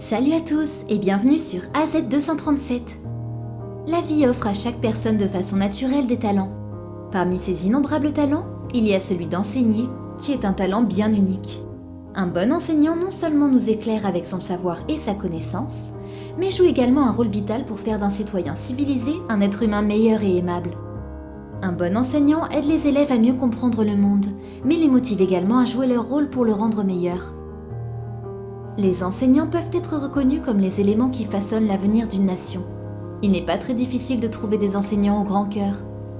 Salut à tous et bienvenue sur AZ237. La vie offre à chaque personne de façon naturelle des talents. Parmi ces innombrables talents, il y a celui d'enseigner, qui est un talent bien unique. Un bon enseignant non seulement nous éclaire avec son savoir et sa connaissance, mais joue également un rôle vital pour faire d'un citoyen civilisé un être humain meilleur et aimable. Un bon enseignant aide les élèves à mieux comprendre le monde, mais les motive également à jouer leur rôle pour le rendre meilleur. Les enseignants peuvent être reconnus comme les éléments qui façonnent l'avenir d'une nation. Il n'est pas très difficile de trouver des enseignants au grand cœur.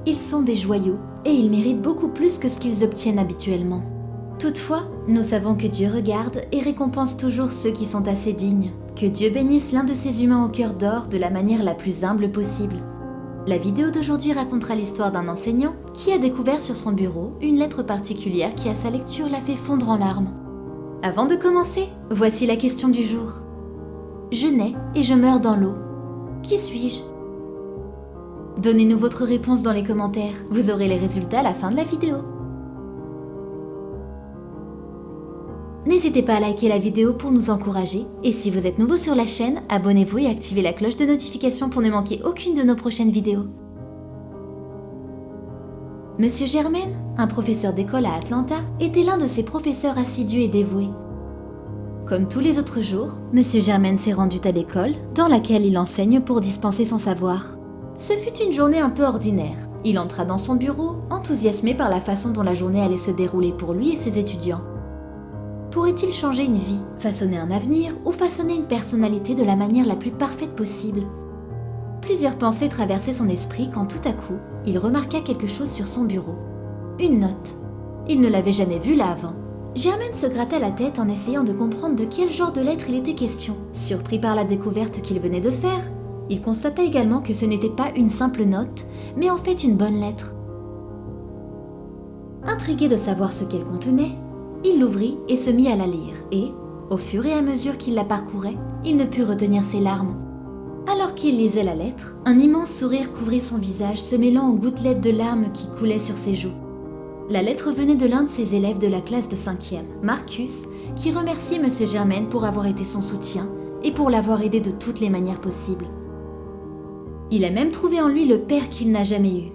Ils sont des joyaux et ils méritent beaucoup plus que ce qu'ils obtiennent habituellement. Toutefois, nous savons que Dieu regarde et récompense toujours ceux qui sont assez dignes. Que Dieu bénisse l'un de ces humains au cœur d'or de la manière la plus humble possible. La vidéo d'aujourd'hui racontera l'histoire d'un enseignant qui a découvert sur son bureau une lettre particulière qui à sa lecture l'a fait fondre en larmes. Avant de commencer, voici la question du jour. Je nais et je meurs dans l'eau. Qui suis-je ? Donnez-nous votre réponse dans les commentaires, vous aurez les résultats à la fin de la vidéo. N'hésitez pas à liker la vidéo pour nous encourager, et si vous êtes nouveau sur la chaîne, abonnez-vous et activez la cloche de notification pour ne manquer aucune de nos prochaines vidéos. Monsieur Germain, un professeur d'école à Atlanta, était l'un de ses professeurs assidus et dévoués. Comme tous les autres jours, Monsieur Germain s'est rendu à l'école, dans laquelle il enseigne pour dispenser son savoir. Ce fut une journée un peu ordinaire. Il entra dans son bureau, enthousiasmé par la façon dont la journée allait se dérouler pour lui et ses étudiants. Pourrait-il changer une vie, façonner un avenir ou façonner une personnalité de la manière la plus parfaite possible ? Plusieurs pensées traversaient son esprit quand tout à coup, il remarqua quelque chose sur son bureau. Une note. Il ne l'avait jamais vue là avant. Germain se gratta la tête en essayant de comprendre de quel genre de lettre il était question. Surpris par la découverte qu'il venait de faire, il constata également que ce n'était pas une simple note, mais en fait une bonne lettre. Intrigué de savoir ce qu'elle contenait, il l'ouvrit et se mit à la lire, et, au fur et à mesure qu'il la parcourait, il ne put retenir ses larmes. Alors qu'il lisait la lettre, un immense sourire couvrit son visage, se mêlant aux gouttelettes de larmes qui coulaient sur ses joues. La lettre venait de l'un de ses élèves de la classe de 5e, Marcus, qui remerciait Monsieur Germain pour avoir été son soutien et pour l'avoir aidé de toutes les manières possibles. Il a même trouvé en lui le père qu'il n'a jamais eu.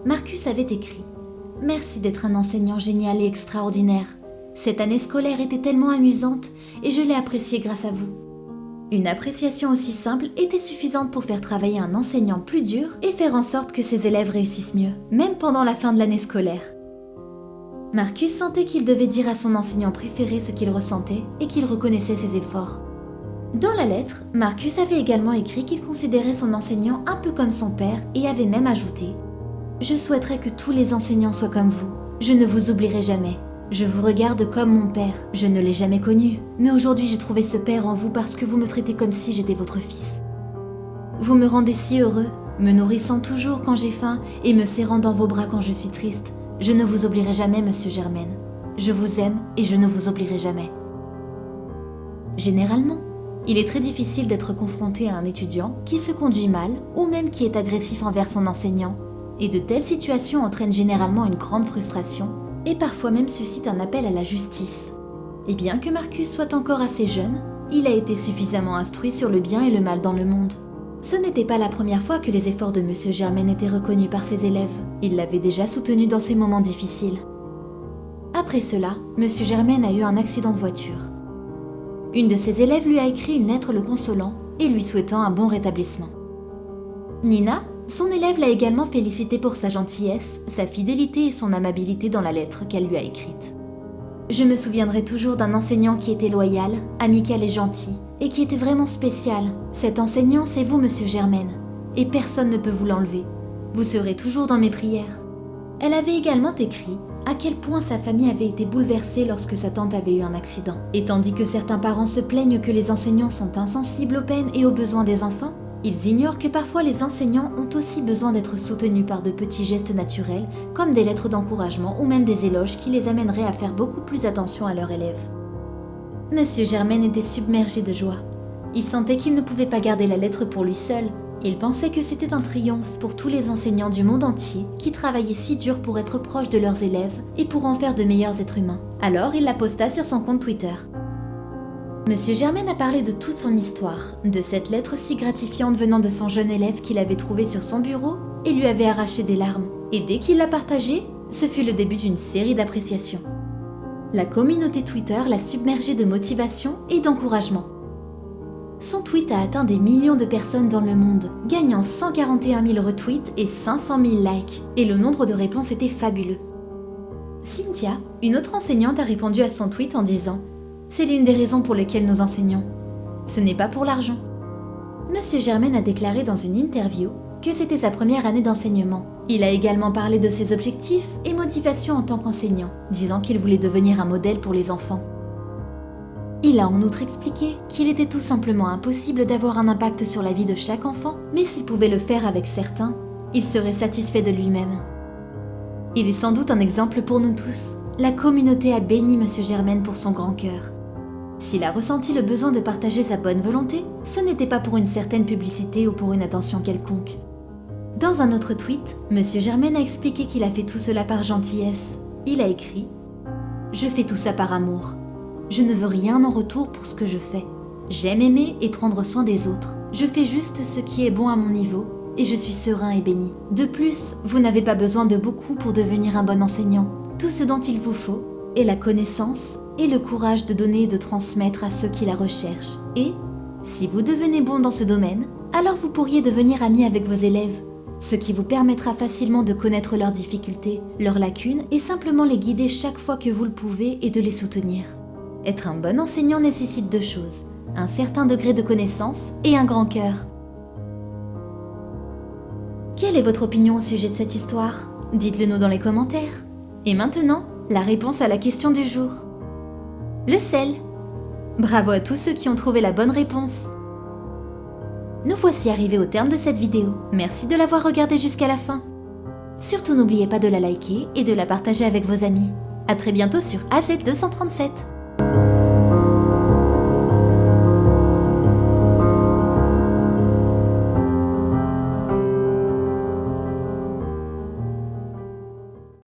Marcus avait écrit « Merci d'être un enseignant génial et extraordinaire. Cette année scolaire était tellement amusante et je l'ai appréciée grâce à vous. » Une appréciation aussi simple était suffisante pour faire travailler un enseignant plus dur et faire en sorte que ses élèves réussissent mieux, même pendant la fin de l'année scolaire. Marcus sentait qu'il devait dire à son enseignant préféré ce qu'il ressentait et qu'il reconnaissait ses efforts. Dans la lettre, Marcus avait également écrit qu'il considérait son enseignant un peu comme son père et avait même ajouté « Je souhaiterais que tous les enseignants soient comme vous. Je ne vous oublierai jamais. Je vous regarde comme mon père. Je ne l'ai jamais connu, mais aujourd'hui j'ai trouvé ce père en vous parce que vous me traitez comme si j'étais votre fils. Vous me rendez si heureux, me nourrissant toujours quand j'ai faim et me serrant dans vos bras quand je suis triste. Je ne vous oublierai jamais, Monsieur Germain. Je vous aime et je ne vous oublierai jamais. » Généralement, il est très difficile d'être confronté à un étudiant qui se conduit mal ou même qui est agressif envers son enseignant, et de telles situations entraînent généralement une grande frustration et parfois même suscitent un appel à la justice. Et bien que Marcus soit encore assez jeune, il a été suffisamment instruit sur le bien et le mal dans le monde. Ce n'était pas la première fois que les efforts de Monsieur Germain étaient reconnus par ses élèves. Il l'avait déjà soutenu dans ses moments difficiles. Après cela, Monsieur Germain a eu un accident de voiture. Une de ses élèves lui a écrit une lettre le consolant et lui souhaitant un bon rétablissement. Nina, son élève, l'a également félicité pour sa gentillesse, sa fidélité et son amabilité dans la lettre qu'elle lui a écrite. « Je me souviendrai toujours d'un enseignant qui était loyal, amical et gentil, et qui était vraiment spécial. Cet enseignant, c'est vous, Monsieur Germain, et personne ne peut vous l'enlever. Vous serez toujours dans mes prières. » Elle avait également écrit à quel point sa famille avait été bouleversée lorsque sa tante avait eu un accident. Et tandis que certains parents se plaignent que les enseignants sont insensibles aux peines et aux besoins des enfants, ils ignorent que parfois les enseignants ont aussi besoin d'être soutenus par de petits gestes naturels, comme des lettres d'encouragement ou même des éloges qui les amèneraient à faire beaucoup plus attention à leurs élèves. Monsieur Germain était submergé de joie. Il sentait qu'il ne pouvait pas garder la lettre pour lui seul. Il pensait que c'était un triomphe pour tous les enseignants du monde entier qui travaillaient si dur pour être proches de leurs élèves et pour en faire de meilleurs êtres humains. Alors il la posta sur son compte Twitter. Monsieur Germain a parlé de toute son histoire, de cette lettre si gratifiante venant de son jeune élève qu'il avait trouvée sur son bureau et lui avait arraché des larmes. Et dès qu'il l'a partagée, ce fut le début d'une série d'appréciations. La communauté Twitter l'a submergé de motivation et d'encouragement. Son tweet a atteint des millions de personnes dans le monde, gagnant 141 000 retweets et 500 000 likes, et le nombre de réponses était fabuleux. Cynthia, une autre enseignante, a répondu à son tweet en disant « C'est l'une des raisons pour lesquelles nous enseignons. Ce n'est pas pour l'argent. » Monsieur Germain a déclaré dans une interview que c'était sa première année d'enseignement. Il a également parlé de ses objectifs et motivations en tant qu'enseignant, disant qu'il voulait devenir un modèle pour les enfants. Il a en outre expliqué qu'il était tout simplement impossible d'avoir un impact sur la vie de chaque enfant, mais s'il pouvait le faire avec certains, il serait satisfait de lui-même. Il est sans doute un exemple pour nous tous. La communauté a béni Monsieur Germain pour son grand cœur. S'il a ressenti le besoin de partager sa bonne volonté, ce n'était pas pour une certaine publicité ou pour une attention quelconque. Dans un autre tweet, Monsieur Germain a expliqué qu'il a fait tout cela par gentillesse. Il a écrit « Je fais tout ça par amour. Je ne veux rien en retour pour ce que je fais. J'aime aimer et prendre soin des autres. Je fais juste ce qui est bon à mon niveau et je suis serein et béni. De plus, vous n'avez pas besoin de beaucoup pour devenir un bon enseignant. Tout ce dont il vous faut est la connaissance et le courage de donner et de transmettre à ceux qui la recherchent. Et, si vous devenez bon dans ce domaine, alors vous pourriez devenir ami avec vos élèves, ce qui vous permettra facilement de connaître leurs difficultés, leurs lacunes et simplement les guider chaque fois que vous le pouvez et de les soutenir. Être un bon enseignant nécessite deux choses, un certain degré de connaissance et un grand cœur. Quelle est votre opinion au sujet de cette histoire? Dites-le nous dans les commentaires. Et maintenant, la réponse à la question du jour. Le sel. Bravo à tous ceux qui ont trouvé la bonne réponse. Nous voici arrivés au terme de cette vidéo. Merci de l'avoir regardée jusqu'à la fin. Surtout n'oubliez pas de la liker et de la partager avec vos amis. À très bientôt sur AZ237.